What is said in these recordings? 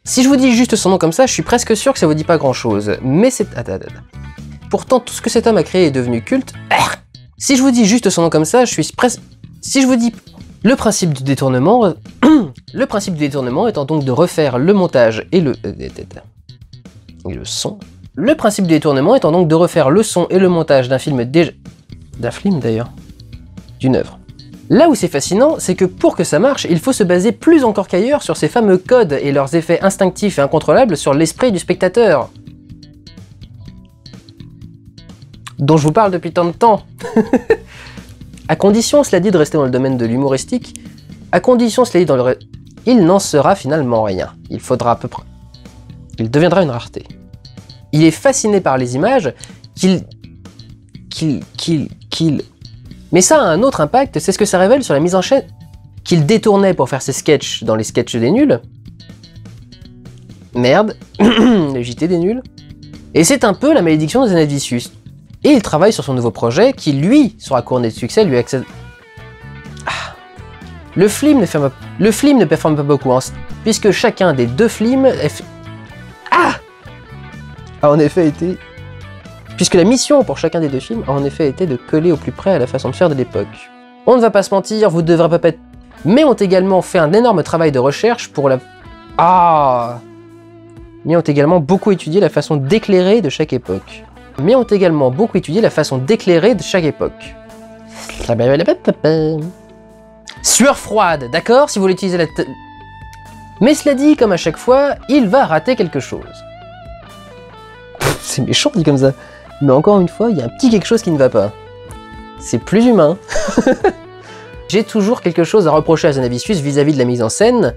Si je vous dis juste son nom comme ça, je suis presque sûr que ça vous dit pas grand-chose. Mais c'est... Attends. Pourtant, tout ce que cet homme a créé est devenu culte. Si je vous dis juste son nom comme ça, je suis presque... Si je vous dis... Le principe du détournement... Le principe du détournement étant donc de refaire le montage et le son. Le principe du détournement étant donc de refaire le son et le montage d'un film déjà... D'un film d'ailleurs. D'une œuvre. Là où c'est fascinant, c'est que pour que ça marche, il faut se baser plus encore qu'ailleurs sur ces fameux codes et leurs effets instinctifs et incontrôlables sur l'esprit du spectateur. Dont je vous parle depuis tant de temps. À condition, cela dit, de rester dans le domaine de l'humoristique, à condition, cela dit, dans le... Il n'en sera finalement rien. Il faudra à peu près... Il deviendra une rareté. Il est fasciné par les images qu'il... Mais ça a un autre impact, c'est ce que ça révèle sur la mise en scène qu'il détournait pour faire ses sketchs dans les sketchs des nuls. Merde, le JT des nuls. Et c'est un peu la malédiction de Zanette Vicious. Et il travaille sur son nouveau projet qui, lui, sera couronné de succès, lui accède... Le film ne performe pas beaucoup, hein, puisque chacun des deux films a en effet été... Puisque la mission pour chacun des deux films a en effet été de coller au plus près à la façon de faire de l'époque. On ne va pas se mentir, vous ne devrez pas être... Mais ont également fait un énorme travail de recherche pour la... Mais ont également beaucoup étudié la façon d'éclairer de chaque époque. Sueur froide, d'accord, si vous voulez utiliser la... Mais cela dit, comme à chaque fois, il va rater quelque chose. C'est méchant dit comme ça. Mais encore une fois, il y a un petit quelque chose qui ne va pas. C'est plus humain. J'ai toujours quelque chose à reprocher à Zanette Vicious vis-à-vis de la mise en scène.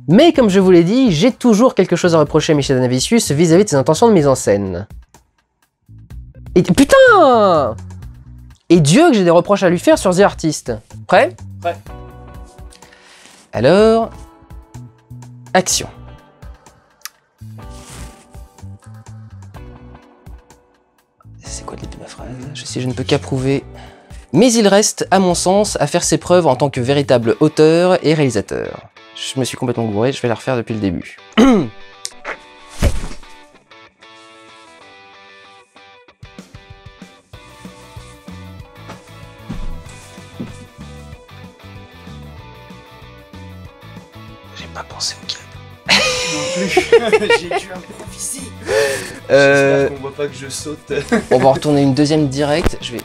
Mais comme je vous l'ai dit, j'ai toujours quelque chose à reprocher à Michel Zanavicius vis-à-vis de ses intentions de mise en scène. Et putain! Et Dieu que j'ai des reproches à lui faire sur The Artist. Prêt? Prêt. Alors... Action. C'est quoi le début de ma phrase? Je ne peux qu'approuver. Mais il reste, à mon sens, à faire ses preuves en tant que véritable auteur et réalisateur. Je me suis complètement gouré, je vais la refaire depuis le début. J'ai pas pensé au câble. Non plus. J'ai dû improviser. J'espère qu'on voit pas que je saute. On va en retourner une deuxième directe. Je vais...